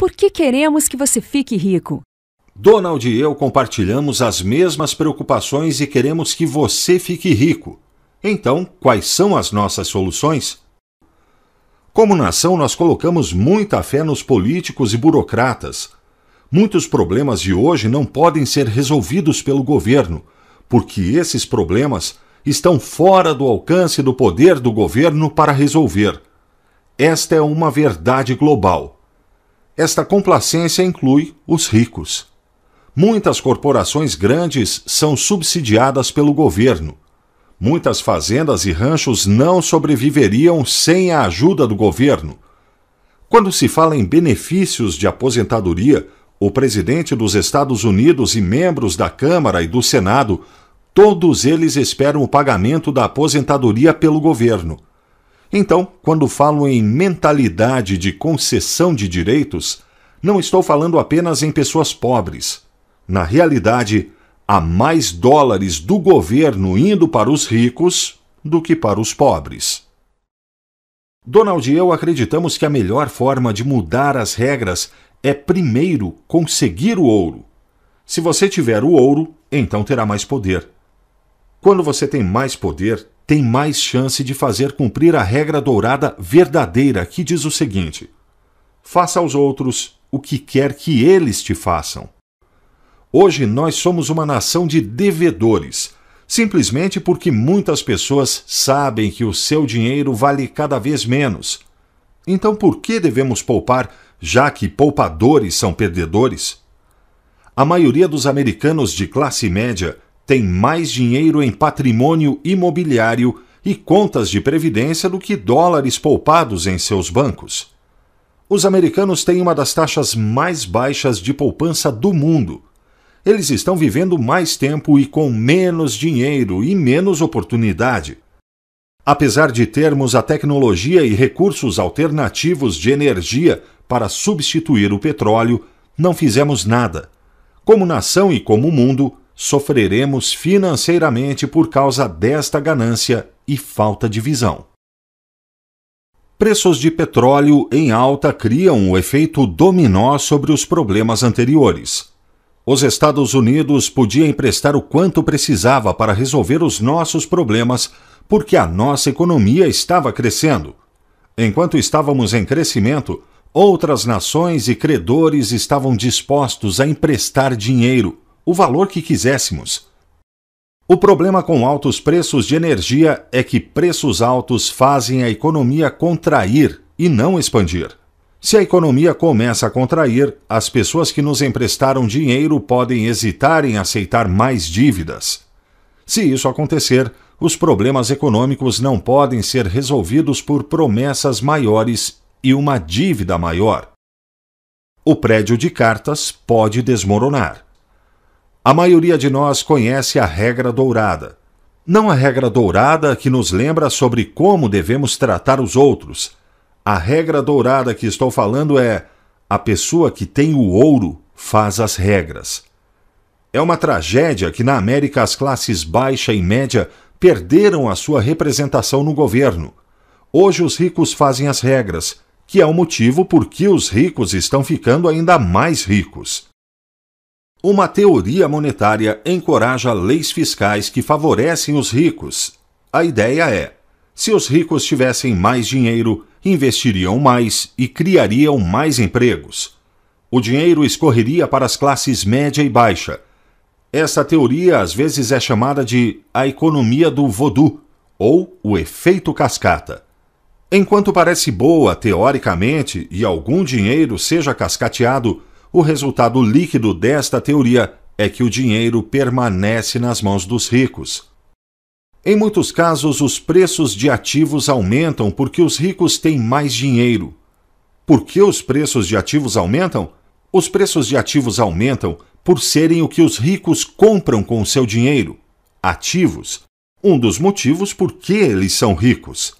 por que queremos que você fique rico? Donald e eu compartilhamos as mesmas preocupações e queremos que você fique rico. Então, quais são as nossas soluções? Como nação, nós colocamos muita fé nos políticos e burocratas. Muitos problemas de hoje não podem ser resolvidos pelo governo, porque esses problemas estão fora do alcance do poder do governo para resolver. Esta é uma verdade global. Esta complacência inclui os ricos. Muitas corporações grandes são subsidiadas pelo governo. Muitas fazendas e ranchos não sobreviveriam sem a ajuda do governo. Quando se fala em benefícios de aposentadoria, o presidente dos Estados Unidos e membros da Câmara e do Senado, todos eles esperam o pagamento da aposentadoria pelo governo. Então, quando falo em mentalidade de concessão de direitos, não estou falando apenas em pessoas pobres. Na realidade, há mais dólares do governo indo para os ricos do que para os pobres. Donald e eu acreditamos que a melhor forma de mudar as regras é primeiro conseguir o ouro. Se você tiver o ouro, então terá mais poder. Quando você tem mais poder, tem mais chance de fazer cumprir a regra dourada verdadeira, que diz o seguinte: faça aos outros o que quer que eles te façam. Hoje nós somos uma nação de devedores, simplesmente porque muitas pessoas sabem que o seu dinheiro vale cada vez menos. Então por que devemos poupar, já que poupadores são perdedores? A maioria dos americanos de classe média tem mais dinheiro em patrimônio imobiliário e contas de previdência do que dólares poupados em seus bancos. Os americanos têm uma das taxas mais baixas de poupança do mundo. Eles estão vivendo mais tempo e com menos dinheiro e menos oportunidade. Apesar de termos a tecnologia e recursos alternativos de energia para substituir o petróleo, não fizemos nada. Como nação e como mundo, sofreremos financeiramente por causa desta ganância e falta de visão. Preços de petróleo em alta criam o efeito dominó sobre os problemas anteriores. Os Estados Unidos podia emprestar o quanto precisava para resolver os nossos problemas, porque a nossa economia estava crescendo. Enquanto estávamos em crescimento, outras nações e credores estavam dispostos a emprestar dinheiro, o valor que quiséssemos. O problema com altos preços de energia é que preços altos fazem a economia contrair e não expandir. Se a economia começa a contrair, as pessoas que nos emprestaram dinheiro podem hesitar em aceitar mais dívidas. Se isso acontecer, os problemas econômicos não podem ser resolvidos por promessas maiores e uma dívida maior. O prédio de cartas pode desmoronar. A maioria de nós conhece a regra dourada. Não a regra dourada que nos lembra sobre como devemos tratar os outros. A regra dourada que estou falando é: a pessoa que tem o ouro faz as regras. É uma tragédia que na América as classes baixa e média perderam a sua representação no governo. Hoje os ricos fazem as regras, que é o motivo por que os ricos estão ficando ainda mais ricos. Uma teoria monetária encoraja leis fiscais que favorecem os ricos. A ideia é: se os ricos tivessem mais dinheiro, investiriam mais e criariam mais empregos. O dinheiro escorreria para as classes média e baixa. Essa teoria às vezes é chamada de a economia do voodoo, ou o efeito cascata. Enquanto parece boa teoricamente e algum dinheiro seja cascateado, o resultado líquido desta teoria é que o dinheiro permanece nas mãos dos ricos. Em muitos casos, os preços de ativos aumentam porque os ricos têm mais dinheiro. Por que os preços de ativos aumentam? Os preços de ativos aumentam por serem o que os ricos compram com o seu dinheiro, ativos. Um dos motivos por que eles são ricos.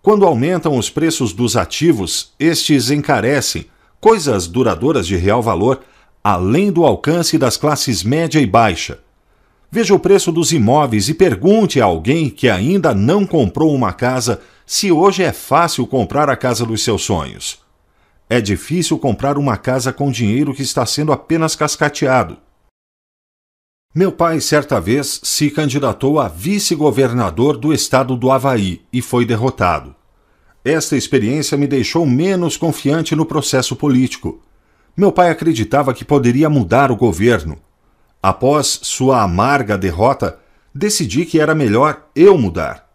Quando aumentam os preços dos ativos, estes encarecem, coisas duradouras de real valor, além do alcance das classes média e baixa. Veja o preço dos imóveis e pergunte a alguém que ainda não comprou uma casa se hoje é fácil comprar a casa dos seus sonhos. É difícil comprar uma casa com dinheiro que está sendo apenas cascateado. Meu pai, certa vez, se candidatou a vice-governador do estado do Havaí e foi derrotado. Esta experiência me deixou menos confiante no processo político. Meu pai acreditava que poderia mudar o governo. Após sua amarga derrota, decidi que era melhor eu mudar.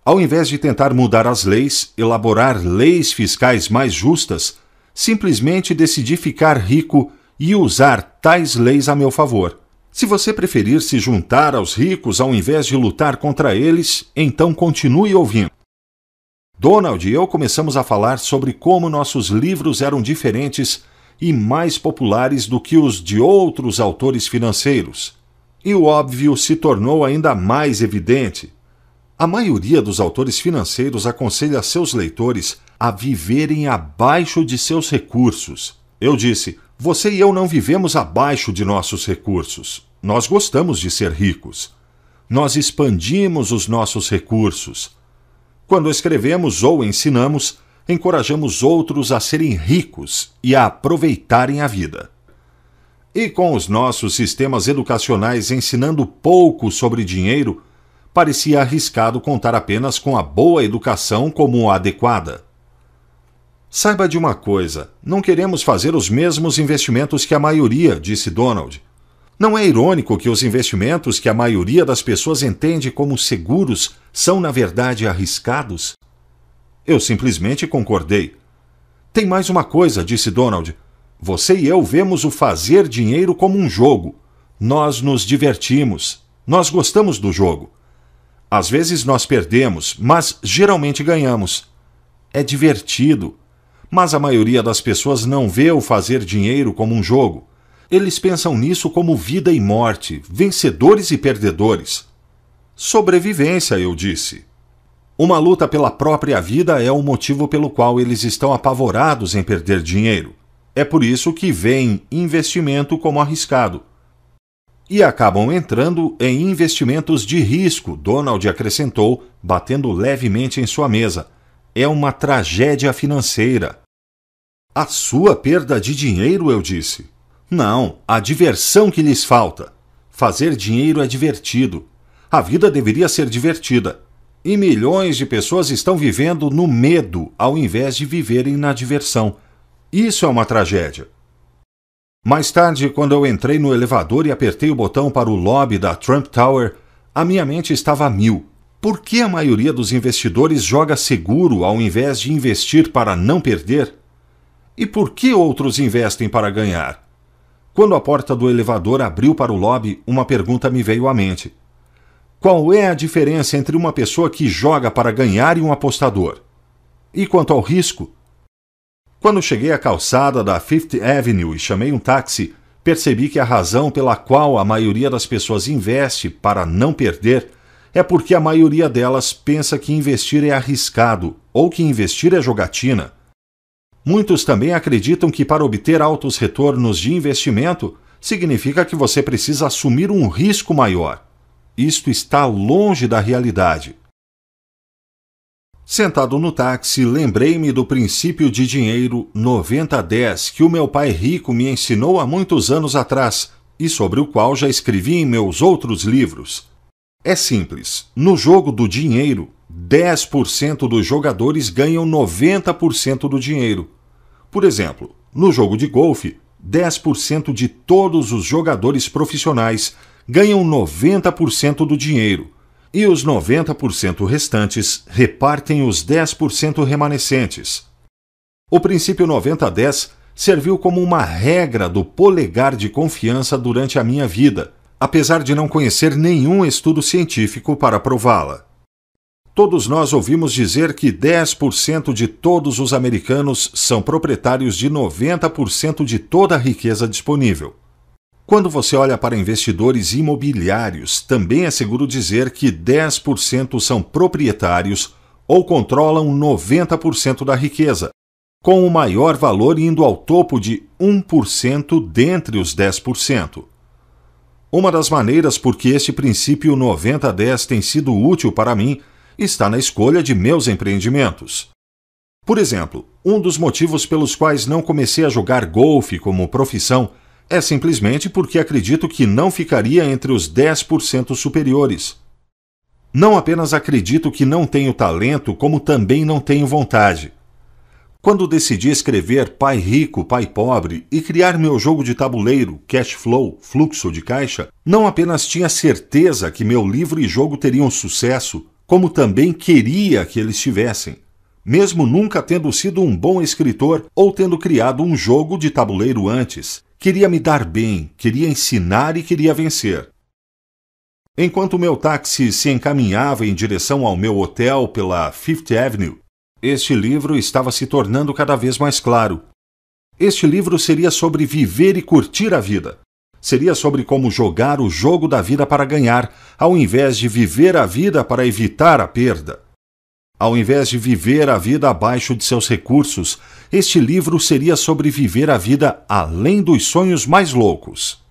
Ao invés de tentar mudar as leis, elaborar leis fiscais mais justas, simplesmente decidi ficar rico e usar tais leis a meu favor. Se você preferir se juntar aos ricos ao invés de lutar contra eles, então continue ouvindo. Donald e eu começamos a falar sobre como nossos livros eram diferentes e mais populares do que os de outros autores financeiros. E o óbvio se tornou ainda mais evidente. A maioria dos autores financeiros aconselha seus leitores a viverem abaixo de seus recursos. Eu disse, você e eu não vivemos abaixo de nossos recursos. Nós gostamos de ser ricos. Nós expandimos os nossos recursos. Quando escrevemos ou ensinamos, encorajamos outros a serem ricos e a aproveitarem a vida. E com os nossos sistemas educacionais ensinando pouco sobre dinheiro, parecia arriscado contar apenas com a boa educação como adequada. Saiba de uma coisa, não queremos fazer os mesmos investimentos que a maioria, disse Donald. Não é irônico que os investimentos que a maioria das pessoas entende como seguros são, na verdade, arriscados? Eu simplesmente concordei. Tem mais uma coisa, disse Donald. Você e eu vemos o fazer dinheiro como um jogo. Nós nos divertimos. Nós gostamos do jogo. Às vezes nós perdemos, mas geralmente ganhamos. É divertido. Mas a maioria das pessoas não vê o fazer dinheiro como um jogo. Eles pensam nisso como vida e morte, vencedores e perdedores. Sobrevivência, eu disse. Uma luta pela própria vida é o motivo pelo qual eles estão apavorados em perder dinheiro. É por isso que veem investimento como arriscado. E acabam entrando em investimentos de risco, Donald acrescentou, batendo levemente em sua mesa. É uma tragédia financeira. A sua perda de dinheiro, eu disse. Não, a diversão que lhes falta. Fazer dinheiro é divertido. A vida deveria ser divertida. E milhões de pessoas estão vivendo no medo ao invés de viverem na diversão. Isso é uma tragédia. Mais tarde, quando eu entrei no elevador e apertei o botão para o lobby da Trump Tower, a minha mente estava a mil. Por que a maioria dos investidores joga seguro ao invés de investir para não perder? E por que outros investem para ganhar? Quando a porta do elevador abriu para o lobby, uma pergunta me veio à mente. Qual é a diferença entre uma pessoa que joga para ganhar e um apostador? E quanto ao risco? Quando cheguei à calçada da Fifth Avenue e chamei um táxi, percebi que a razão pela qual a maioria das pessoas investe para não perder é porque a maioria delas pensa que investir é arriscado ou que investir é jogatina. Muitos também acreditam que para obter altos retornos de investimento significa que você precisa assumir um risco maior. Isto está longe da realidade. Sentado no táxi, lembrei-me do princípio de dinheiro 90-10 que o meu pai rico me ensinou há muitos anos atrás e sobre o qual já escrevi em meus outros livros. É simples. No jogo do dinheiro, 10% dos jogadores ganham 90% do dinheiro. Por exemplo, no jogo de golfe, 10% de todos os jogadores profissionais ganham 90% do dinheiro, e os 90% restantes repartem os 10% remanescentes. O princípio 90-10 serviu como uma regra do polegar de confiança durante a minha vida, apesar de não conhecer nenhum estudo científico para prová-la. Todos nós ouvimos dizer que 10% de todos os americanos são proprietários de 90% de toda a riqueza disponível. Quando você olha para investidores imobiliários, também é seguro dizer que 10% são proprietários ou controlam 90% da riqueza, com o maior valor indo ao topo de 1% dentre os 10%. Uma das maneiras por que este princípio 90-10 tem sido útil para mim está na escolha de meus empreendimentos. Por exemplo, um dos motivos pelos quais não comecei a jogar golfe como profissão é simplesmente porque acredito que não ficaria entre os 10% superiores. Não apenas acredito que não tenho talento, como também não tenho vontade. Quando decidi escrever Pai Rico, Pai Pobre e criar meu jogo de tabuleiro, Cash Flow, Fluxo de Caixa, não apenas tinha certeza que meu livro e jogo teriam sucesso, como também queria que eles tivessem. Mesmo nunca tendo sido um bom escritor ou tendo criado um jogo de tabuleiro antes, queria me dar bem, queria ensinar e queria vencer. Enquanto meu táxi se encaminhava em direção ao meu hotel pela Fifth Avenue, este livro estava se tornando cada vez mais claro. Este livro seria sobre viver e curtir a vida. Seria sobre como jogar o jogo da vida para ganhar, ao invés de viver a vida para evitar a perda. Ao invés de viver a vida abaixo de seus recursos, este livro seria sobre viver a vida além dos sonhos mais loucos.